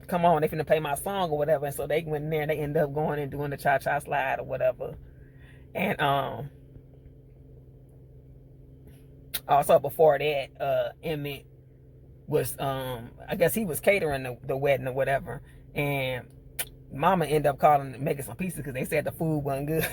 come on, they finna play my song or whatever. And so they went in there and they ended up going and doing the cha-cha slide or whatever. And also before that, Emmett was I guess he was catering the wedding or whatever. And Mama ended up calling and making some pieces because they said the food wasn't good.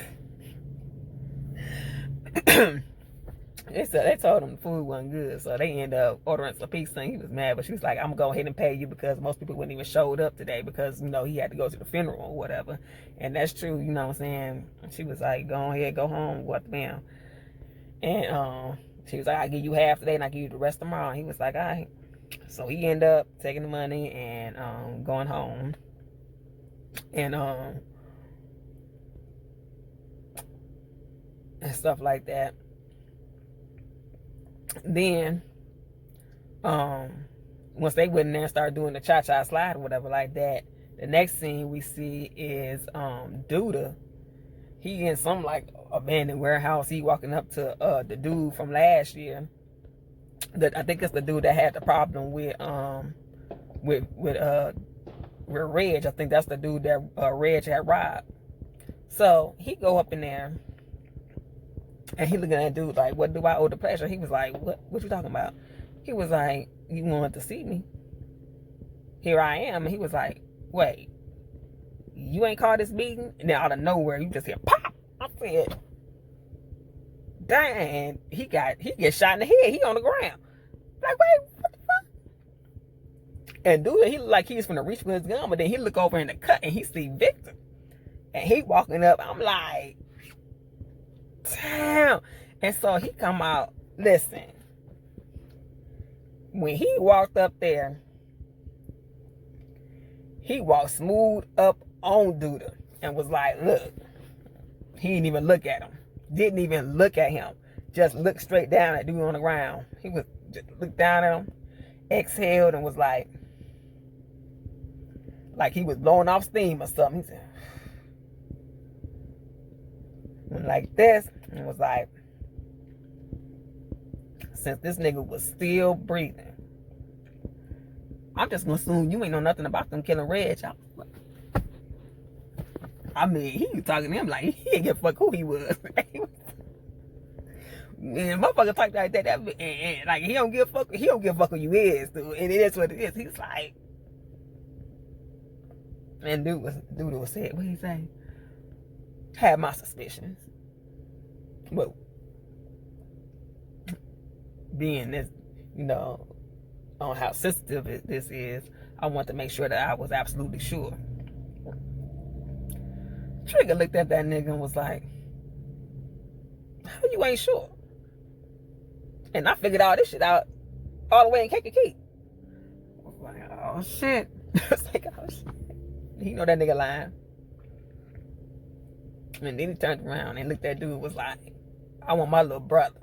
They told him the food wasn't good, so they ended up ordering some pizza, and he was mad. But she was like, "I'm gonna go ahead and pay you because most people wouldn't even showed up today because he had to go to the funeral or whatever." And that's true, you know what I'm saying? She was like, "Go ahead, go home, what the damn?" And she was like, "I'll give you half today, and I'll give you the rest tomorrow." And he was like, "All right." So he ended up taking the money and going home, and stuff like that. Then once they went in there and started doing the cha-cha slide or whatever like that, the next scene we see is Duda. He in some like abandoned warehouse. He walking up to the dude from last year. I think it's the dude that had the problem with Reg. I think that's the dude that Reg had robbed. So he go up in there and he looking at that dude like, "What do I owe the pleasure?" He was like, What you talking about?" He was like, "You wanted to see me. Here I am." And he was like, "Wait, you ain't called this meeting?" And then out of nowhere, you just hear pop. I said, "Dang!" He gets shot in the head. He on the ground. Like, wait, what the fuck? And dude, he look like he's finna reach for his gun, but then he look over in the cut and he see Victor, and he walking up. I'm like, damn. And so he come out. Listen, when he walked up there, he walked smooth up on Duda and was like, "Look." He didn't even look at him. Didn't even look at him. Just looked straight down at dude on the ground. He was just looked down at him, exhaled, and was like he was blowing off steam or something. He said, went like this, and was like, "Since this nigga was still breathing, I'm just gonna assume you ain't know nothing about them killing Reg." I mean, he was talking to him like he didn't give a fuck who he was. And motherfucker talk like that, and like he don't give a fuck. He don't give a fuck who you is, dude. And it is what it is. He's like, and dude was said, what he say? Had my suspicions, but being this, on how sensitive this is, I want to make sure that I was absolutely sure. Trigger looked at that nigga and was like, "How you ain't sure?" And I figured all this shit out all the way in Kankakee. I was like, oh shit. I was like, oh shit. He know that nigga lying. And then he turned around and looked at dude and was like, "I want my little brother."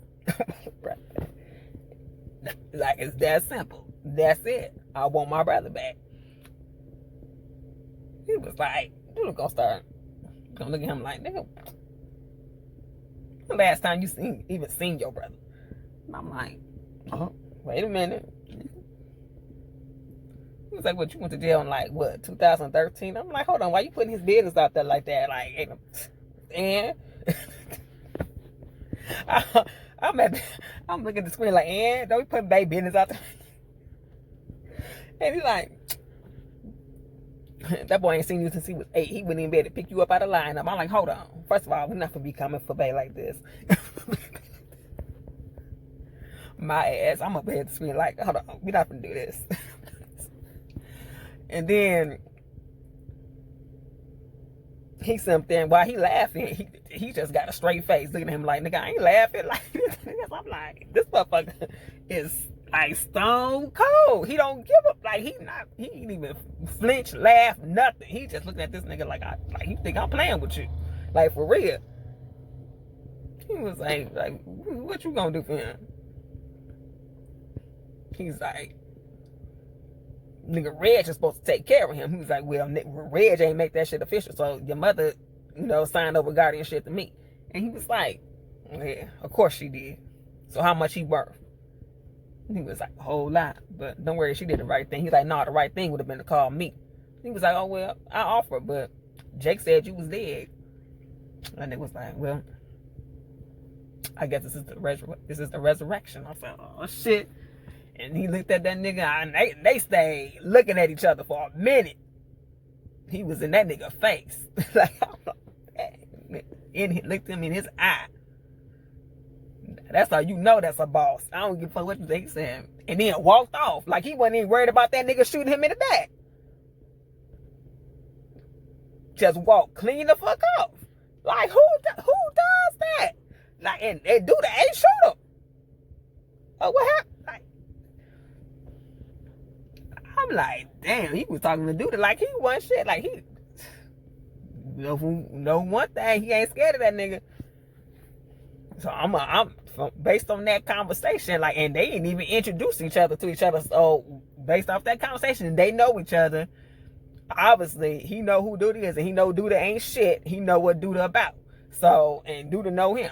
Like, it's that simple. That's it. I want my brother back. He was like, dude gonna look at him like, "Nigga, the last time you even seen your brother?" And I'm like, "Oh, wait a minute." He was like, "What, you went to jail in like, what, 2013? I'm like, "Hold on, why you putting his business out there like that?" Like, and I'm looking at the screen like, "And don't be putting baby business out there." And he's like, "That boy ain't seen you since he was 8. He wouldn't even be able to pick you up out of lineup." I'm like, "Hold on. First of all, we're not gonna be coming for Bay like this." My ass, I'm up here at the screen like, "Hold on, we're not gonna do this." And then he something there, while he laughing, he just got a straight face looking at him like, "Nigga, I ain't laughing like this." I'm like, this motherfucker is like stone cold. He don't give up. Like, he ain't even flinch, laugh, nothing. He just looking at this nigga like you think I'm playing with you, like for real. He was like, "What you gonna do for him?" He's like, "Nigga, Reg is supposed to take care of him." He was like, "Well, Reg ain't make that shit official, so your mother, signed over guardianship to me." And he was like, "Yeah, of course she did. So how much he worth?" And he was like, "A whole lot, but don't worry, she did the right thing." He's like, "No, the right thing would have been to call me." He was like, oh, well, I offered, but Jake said you was dead. And it was like, well, I guess this is the resurrection. I said, oh, shit. And he looked at that nigga, and they stayed looking at each other for a minute. He was in that nigga face. Like, and he looked him in his eye. That's how you know that's a boss. I don't give a fuck what you think he said. And then walked off. Like he wasn't even worried about that nigga shooting him in the back. Just walk clean the fuck off. Like who does that? Like and dude ain't shoot him. Oh, what happened? Like I'm like, damn, he was talking to dude like he wasn't shit. Like he know one thing, he ain't scared of that nigga. So I'm based on that conversation, like, and they didn't even introduce each other to each other. So based off that conversation, they know each other. Obviously, he know who Duda is, and he know Duda ain't shit. He know what Duda about. So, and Duda know him.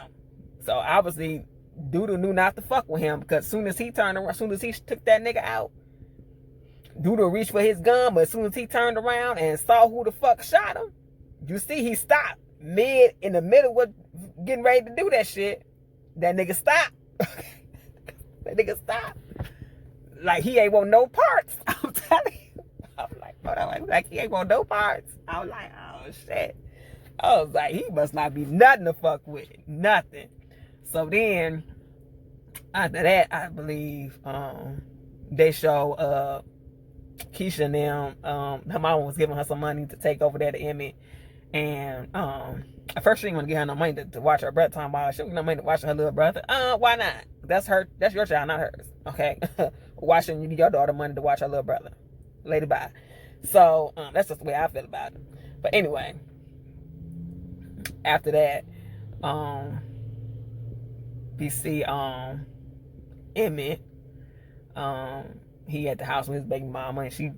So obviously, Duda knew not to fuck with him because as soon as he turned around, as soon as he took that nigga out, Duda reached for his gun, but as soon as he turned around and saw who the fuck shot him, you see he stopped in the middle of getting ready to do that shit. That nigga stopped. That nigga stopped. Like he ain't want no parts. I'm telling you. I'm like, hold on, like he ain't want no parts. I was like, oh shit. I was like, he must not be nothing to fuck with. Nothing. So then after that, I believe they show Keisha and them, her mom was giving her some money to take over there to Emmett. And at first she didn't want to give her no money to watch her brother. Talking about she didn't no money to watch her little brother. Why not? That's your child, not hers. Okay. Why shouldn't you give your daughter money to watch her little brother? Lady bye. So that's just the way I feel about it. But anyway, after that, we see Emmett. He at the house with his baby mama, and she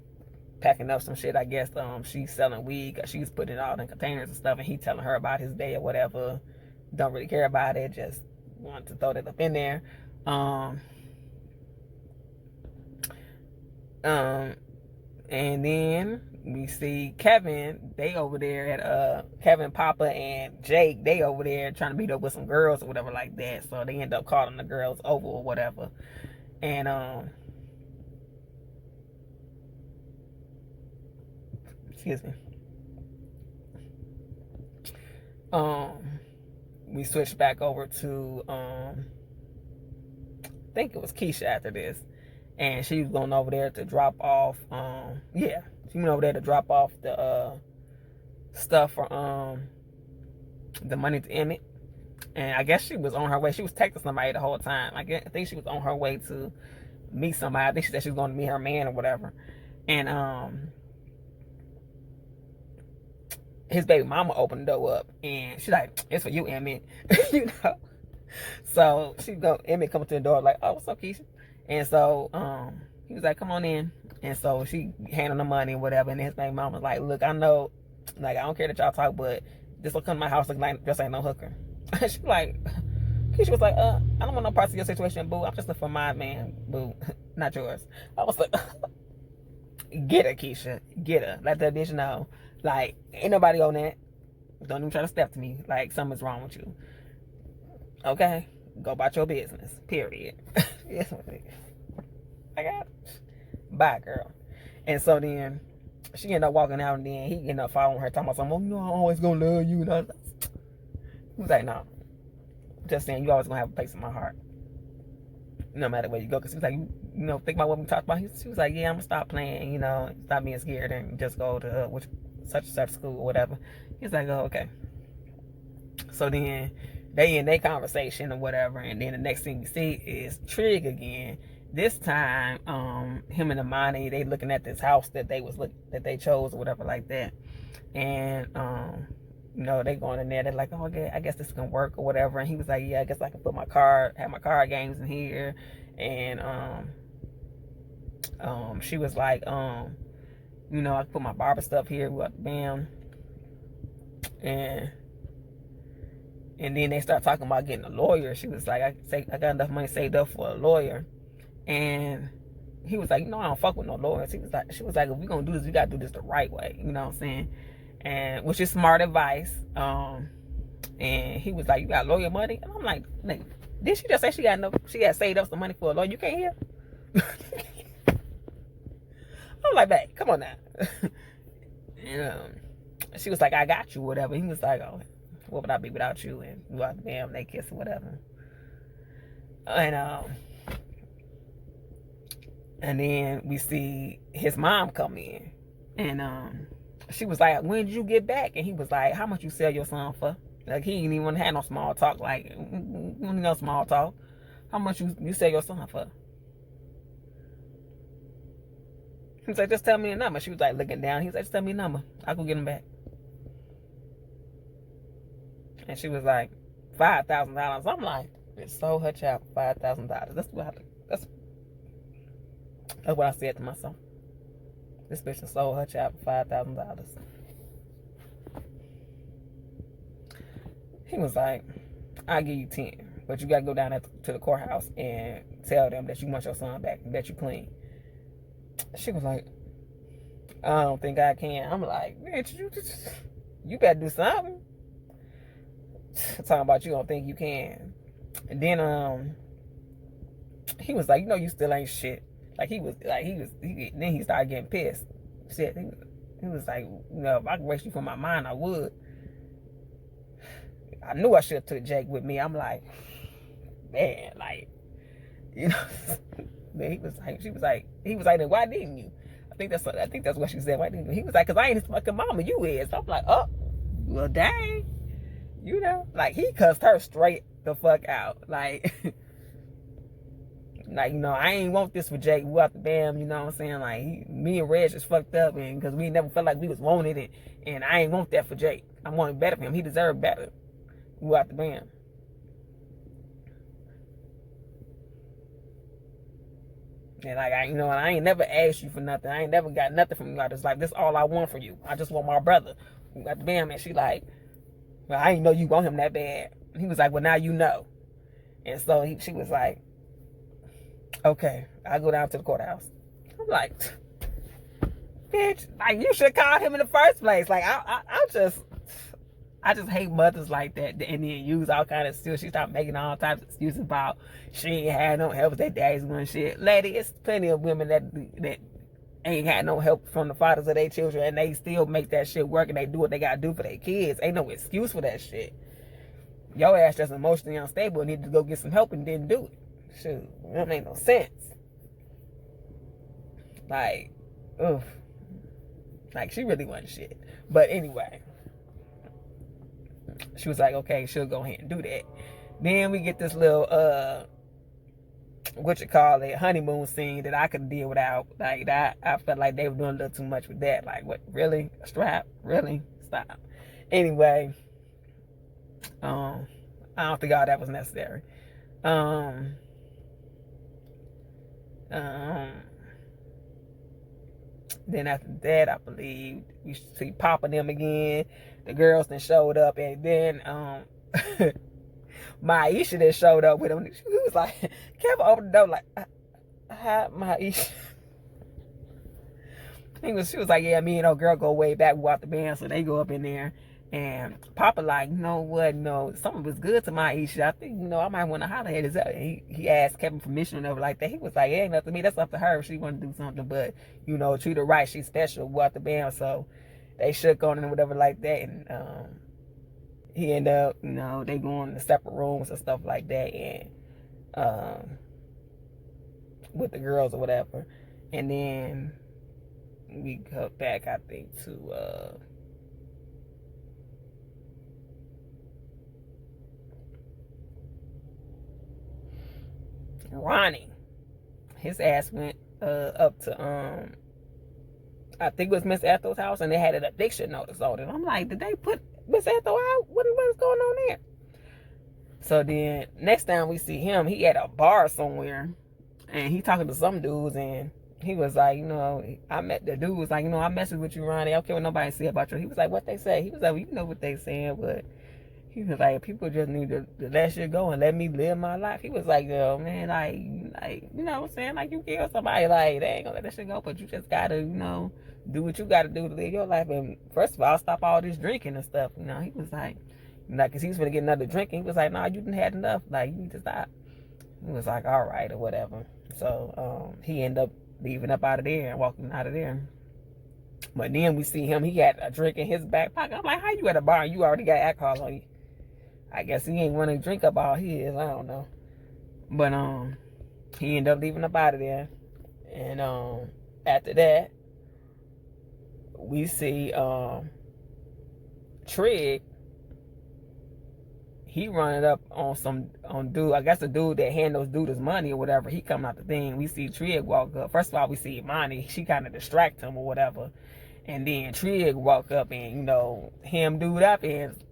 packing up some shit. I guess she's selling weed. She's putting it all in containers and stuff, and he telling her about his day or whatever. Don't really care about it. Just want to throw that up in there. And then we see Kevin. They over there at Kevin, Papa, and Jake. They over there trying to meet up with some girls or whatever like that. So they end up calling the girls over or whatever. And excuse me. We switched back over to I think it was Keisha after this. And she was going over there to drop off yeah, she went over there to drop off the stuff for the money to Emmett. And I guess she was on her way. She was texting somebody the whole time. I think she was on her way to meet somebody. I think she said she was going to meet her man or whatever. And his baby mama opened the door up, and she's like, "It's for you, Emmett." You know. So Emmett comes to the door like, "Oh, what's up, Keisha?" And so he was like, "Come on in." And so she handed him the money and whatever. And his baby mama was like, "Look, I know, like, I don't care that y'all talk, but this will come to my house looking like this ain't no hooker." She like, Keisha was like, "I don't want no parts of your situation, boo. I'm just looking for my man, boo, not yours." I was like, "Get her, Keisha, get her. Let that bitch know. Like, ain't nobody on that. Don't even try to step to me like something's wrong with you. Okay, go about your business. Period." Yes, I got it. Bye, girl. And so then she ended up walking out, and then he ended up following her, talking about something. "Oh, you know, I'm always gonna love you." And I was like, "No, just saying, you always gonna have a place in my heart, no matter where you go." Because he was like, you know, think about what we talked about. She was like, "Yeah, I'm gonna stop playing, you know, stop being scared and just go to such and such school or whatever." He's like, "Oh, okay." So then they in their conversation or whatever, and then the next thing you see is Trig again. This time, him and Amani, they looking at this house that they chose or whatever like that, and you know, they going in there. They're like, "Oh, okay, I guess this can work or whatever." And he was like, "Yeah, I guess I can have my card games in here." And she was like, "You know, I can put my barber stuff here." Bam. And then they start talking about getting a lawyer. She was like, I got enough money saved up for a lawyer. And he was like, I don't fuck with no lawyers. She was like, if we gonna do this, we gotta do this the right way. You know what I'm saying? And which is smart advice. And he was like, you got lawyer money? And I'm like, did she just say she had saved up some money for a lawyer? You can't hear? I'm like, babe, come on now. And she was like, I got you, whatever. He was like, oh, what would I be without you? And bam, they kiss or whatever. And then we see his mom come in. And she was like, when did you get back? And he was like, how much you sell your son for? Like, he didn't even have no small talk. Like, no small talk. How much you sell your son for? He was like, just tell me a number. She was like looking down. He was like, just tell me a number. I'll go get him back. And she was like, $5,000. I'm like, it sold her child for $5,000. That's what I said to myself. This bitch sold her child for $5,000. He was like, I'll give you 10, but you gotta go down to the courthouse and tell them that you want your son back and that you clean. She was like, I don't think I can. I'm like, man, you better do something. Talking about you don't think you can. And then he was like, you still ain't shit. Then he started getting pissed. Shit, he was like, if I could erase you from my mind, I would. I knew I should have took Jake with me. I'm like, man, like, Then he was like, then why didn't you? I think that's what she said. Why didn't you? He was like, cause I ain't his fucking mama, you is. I'm like, oh, well, dang, like he cussed her straight the fuck out, like. Like, I ain't want this for Jake. We out the bam, you know what I'm saying? Like, me and Reg just fucked up, and because we never felt like we was wanted it, and I ain't want that for Jake. I wanted better for him. He deserved better. We out the bam. And like, I ain't never asked you for nothing. I ain't never got nothing from you. I just like, this all I want from you. I just want my brother. We got the bam, and she like, well, I didn't know you want him that bad. He was like, well, now you know. And so she was like, okay, I'll go down to the courthouse. I'm like, bitch, like, you should call him in the first place. Like, I just hate mothers like that, and then use all kind of stuff. She started making all types of excuses about she ain't had no help with their daddies and shit. Lady, it's plenty of women that ain't had no help from the fathers of their children, and they still make that shit work, and they do what they gotta do for their kids. Ain't no excuse for that shit. Your ass just emotionally unstable and need to go get some help and didn't do it. Shoot, that make no sense. Like, oof. Like, she really wasn't shit. But anyway, she was like, okay, she'll go ahead and do that. Then we get this little, honeymoon scene that I could deal without. Like, that, I felt like they were doing a little too much with that. Like, what, really? A strap? Really? Stop. Anyway, I don't think all that was necessary. Then after that, I believe we see Papa and them again. The girls then showed up, and then Maisha then showed up with him. He was like, Kevin opened the door like, hi, Maisha. She was like, yeah, me and old girl go way back. We walked the band, so they go up in there. And Papa like, no, something was good to Maisha. I think, I might want to holler at his. He asked Kevin permission or like that. He was like, it ain't nothing to me. That's up to her if she want to do something. But, treat her right. She's special. Walk the band. So they shook on it and whatever like that. And he ended up, they going to separate rooms and stuff like that. And with the girls or whatever. And then we go back, I think, to Ronnie. His ass went up to I think it was Miss Ethel's house, and they had an eviction notice on it. I'm like, did they put Miss Ethel out? What is going on there? So then next time we see him, he at a bar somewhere, and he talking to some dudes, and he was like, I met the dude was like, I messaged with you, Ronnie. I don't care what nobody say about you. He was like, what they say? He was like, well, you know what they saying, but He was like, people just need to let shit go and let me live my life. He was like, yo, man, like, you know what I'm saying? Like, you kill somebody, like, they ain't gonna let that shit go, but you just gotta, you know, do what you gotta do to live your life. And first of all, stop all this drinking and stuff. You know, he was like, cause he was gonna get another drink. And he was like, nah, you didn't had enough. Like, you need to stop. He was like, all right, or whatever. So, he ended up leaving up out of there and walking out of there. But then we see him, he had a drink in his back pocket. I'm like, how you at a bar and you already got alcohol on you? I guess he ain't want to drink up all his, I don't know. But he ended up leaving up out of there. And after that, we see Trig. He running up on dude, I guess the dude that handles dude his money or whatever. He coming out the thing. We see Trig walk up. First of all, we see Imani. She kind of distract him or whatever. And then Trig walk up and, you know, him dude up and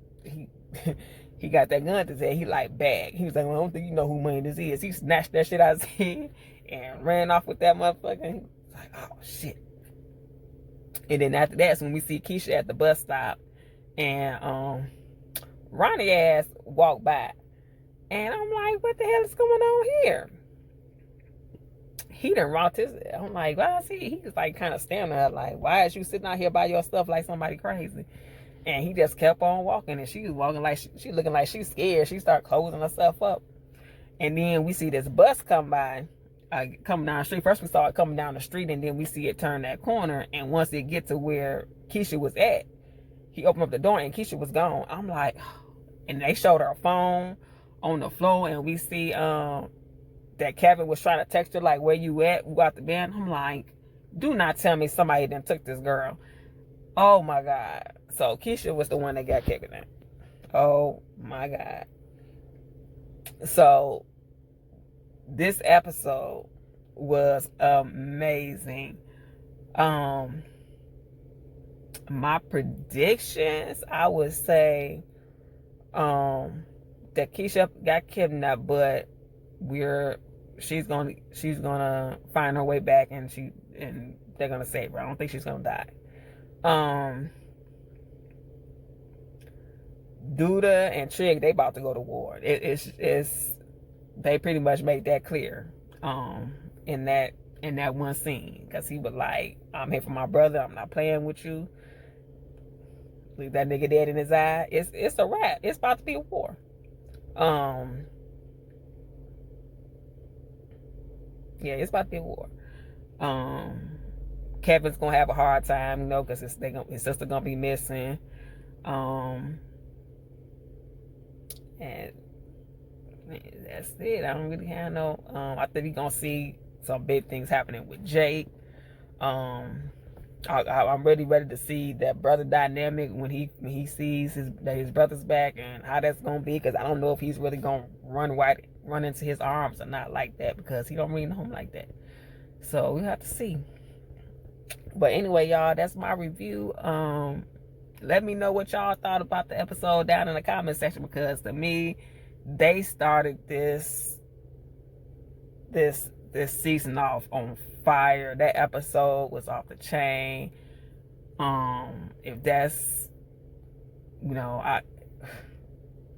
he got that gun to his head. He like, bag. He was like, well, I don't think you know who money this is. He snatched that shit out of his head and ran off with that motherfucker. He was like, oh shit. And then after that's when we see Keisha at the bus stop and Ronnie ass walked by. And I'm like, what the hell is going on here? He done rocked his, I'm like, why is he was like kind of standing there like, why is you sitting out here by yourself like somebody crazy? And he just kept on walking, and she was walking like she looking like she's scared. She started closing herself up. And then we see this bus come by, coming down the street. First we saw it coming down the street, and then we see it turn that corner. And once it get to where Keisha was at, he opened up the door and Keisha was gone. I'm like, and they showed her phone on the floor, and we see that Kevin was trying to text her like, where you at? We got the band. I'm like, do not tell me somebody done took this girl. Oh my God. So Keisha was the one that got kidnapped. Oh my God. So this episode was amazing. My predictions, I would say that Keisha got kidnapped, but she's gonna find her way back, and they're gonna save her. I don't think she's gonna die. Douda and Trig, they about to go to war. They pretty much made that clear in that one scene, because he was like, I'm here for my brother, I'm not playing with you. Leave that nigga dead in his eye. It's a wrap. It's about to be a war. Yeah, it's about to be a war. Kevin's gonna have a hard time, you know, because his sister gonna be missing. And that's it. I don't really have no. I think we gonna see some big things happening with Jake. I'm really ready to see that brother dynamic when he sees that his brother's back, and how that's gonna be, because I don't know if he's really gonna run into his arms or not like that, because he don't really know him like that. So we have to see. But anyway, y'all, that's my review. Let me know what y'all thought about the episode down in the comment section, because to me, they started this season off on fire. That episode was off the chain. If that's, you know,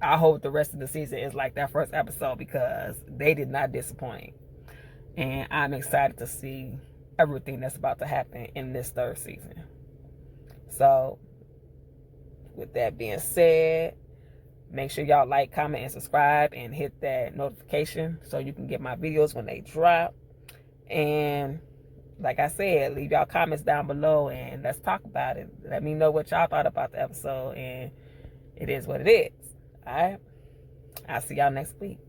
I hope the rest of the season is like that first episode, because they did not disappoint. And I'm excited to see everything that's about to happen in this third season. So with that being said, make sure y'all like, comment, and subscribe, and hit that notification so you can get my videos when they drop. And like I said, leave y'all comments down below and let's talk about it. Let me know what y'all thought about the episode, and it is what it is. All right, I'll see y'all next week.